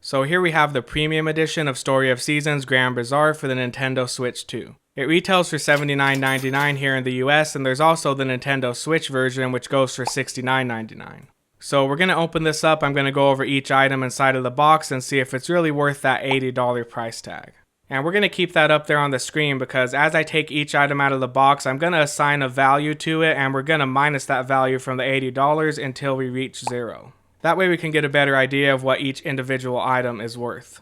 So here we have the premium edition of Story of Seasons Grand Bazaar for the Nintendo Switch 2. It retails for $79.99 here in the US, and there's also the Nintendo Switch version which goes for $69.99. So we're going to open this up. I'm going to go over each item inside of the box and see if it's really worth that $80 price tag. And we're going to keep that up there on the screen because as I take each item out of the box, I'm going to assign a value to it, and we're going to minus that value from the $80 until we reach 0. That way we can get a better idea of what each individual item is worth.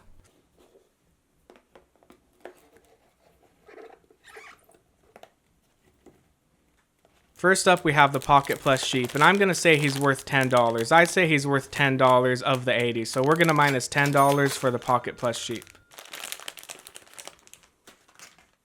First up we have the Pocket Plus Sheep, and I'm going to say he's worth $10. I'd say he's worth $10 of the 80, so we're going to minus $10 for the Pocket Plus Sheep.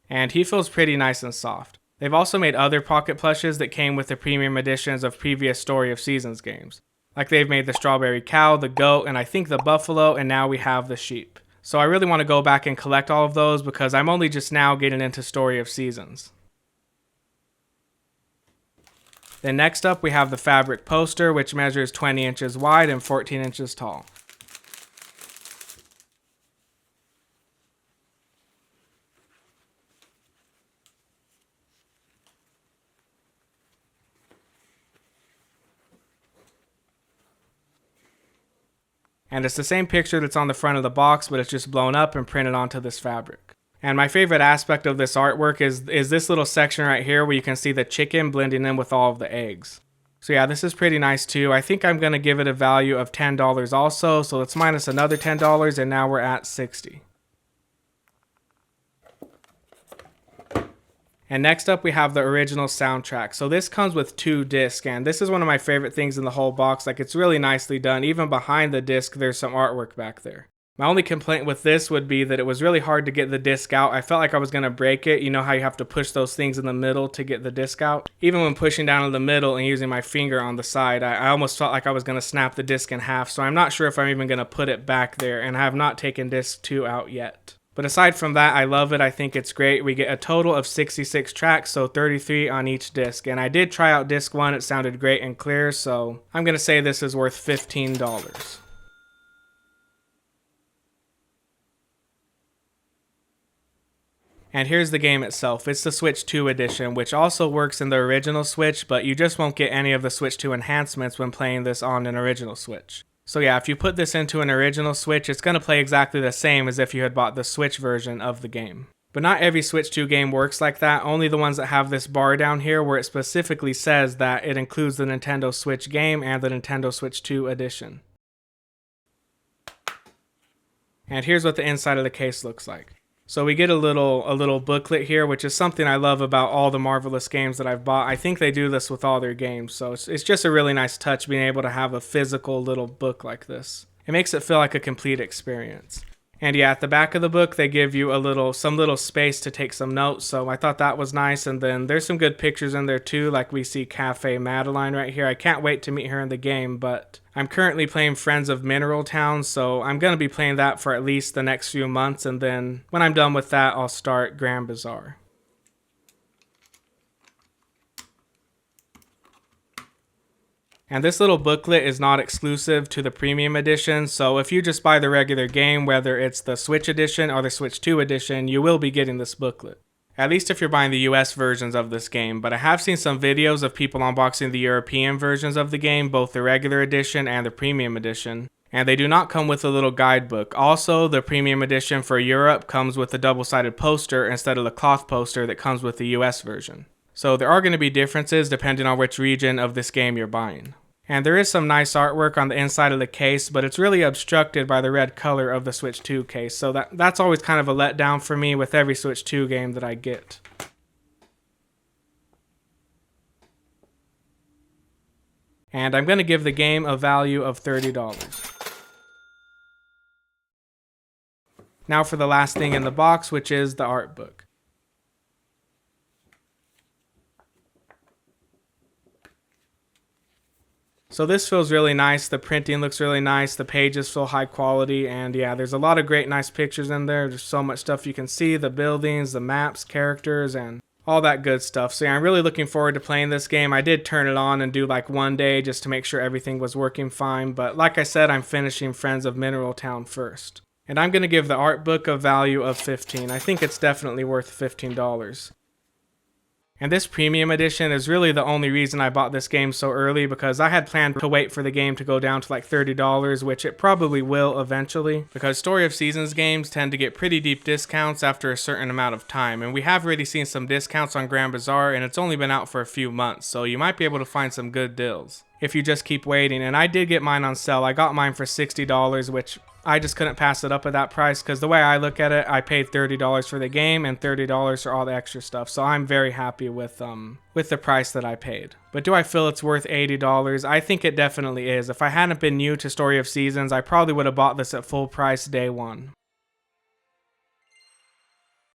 And he feels pretty nice and soft. They've also made other Pocket Plushes that came with the premium editions of previous Story of Seasons games. Like they've made the Strawberry Cow, the Goat, and I think the Buffalo, and now we have the Sheep. So I really want to go back and collect all of those because I'm only just now getting into Story of Seasons. Then next up we have the Fabric Poster, which measures 20 inches wide and 14 inches tall. And it's the same picture that's on the front of the box, but it's just blown up and printed onto this fabric. And my favorite aspect of this artwork is this little section right here where you can see the chicken blending in with all of the eggs. So yeah, this is pretty nice too. I think I'm going to give it a value of $10 also, so let's minus another $10 and now we're at $60. And next up we have the original soundtrack. So this comes with 2 discs, and this is one of my favorite things in the whole box. Like, it's really nicely done. Even behind the disc there's some artwork back there. My only complaint with this would be that it was really hard to get the disc out. I felt like I was going to break it. You know how you have to push those things in the middle to get the disc out? Even when pushing down in the middle and using my finger on the side, I almost felt like I was going to snap the disc in half. So I'm not sure if I'm even going to put it back there, and I have not taken disc 2 out yet. But aside from that, I love it. I think it's great. We get a total of 66 tracks, so 33 on each disc. And I did try out disc 1. It sounded great and clear, so I'm going to say this is worth $15. And here's the game itself. It's the Switch 2 edition, which also works in the original Switch, but you just won't get any of the Switch 2 enhancements when playing this on an original Switch. So yeah, if you put this into an original Switch, it's going to play exactly the same as if you had bought the Switch version of the game. But not every Switch 2 game works like that, only the ones that have this bar down here where it specifically says that it includes the Nintendo Switch game and the Nintendo Switch 2 edition. And here's what the inside of the case looks like. So we get a little booklet here, which is something I love about all the Marvelous games that I've bought. I think they do this with all their games, so it's just a really nice touch being able to have a physical little book like this. It makes it feel like a complete experience. And yeah, at the back of the book, they give you some little space to take some notes, so I thought that was nice. And then there's some good pictures in there too, like we see Cafe Madeline right here. I can't wait to meet her in the game, but I'm currently playing Friends of Mineral Town, so I'm going to be playing that for at least the next few months, and then when I'm done with that, I'll start Grand Bazaar. And this little booklet is not exclusive to the premium edition, so if you just buy the regular game, whether it's the Switch edition or the Switch 2 edition, you will be getting this booklet. At least if you're buying the US versions of this game, but I have seen some videos of people unboxing the European versions of the game, both the regular edition and the premium edition, and they do not come with a little guidebook. Also, the premium edition for Europe comes with a double-sided poster instead of the cloth poster that comes with the US version. So there are going to be differences depending on which region of this game you're buying. And there is some nice artwork on the inside of the case, but it's really obstructed by the red color of the Switch 2 case, so that's always kind of a letdown for me with every Switch 2 game that I get. And I'm going to give the game a value of $30. Now for the last thing in the box, which is the art book. So this feels really nice. The printing looks really nice. The pages feel high quality, and yeah, there's a lot of great nice pictures in there. There's so much stuff you can see, the buildings, the maps, characters, and all that good stuff. So yeah, I'm really looking forward to playing this game. I did turn it on and do like one day just to make sure everything was working fine, but like I said, I'm finishing Friends of Mineral Town first. And I'm going to give the art book a value of 15. I think it's definitely worth $15. And this premium edition is really the only reason I bought this game so early, because I had planned to wait for the game to go down to like $30, which it probably will eventually, because Story of Seasons games tend to get pretty deep discounts after a certain amount of time, and we have already seen some discounts on Grand Bazaar, and it's only been out for a few months, so you might be able to find some good deals if you just keep waiting. And I did get mine on sale. I got mine for $60, which I just couldn't pass it up at that price, because the way I look at it, I paid $30 for the game and $30 for all the extra stuff. So I'm very happy with the price that I paid. But do I feel it's worth $80? I think it definitely is. If I hadn't been new to Story of Seasons, I probably would have bought this at full price day one.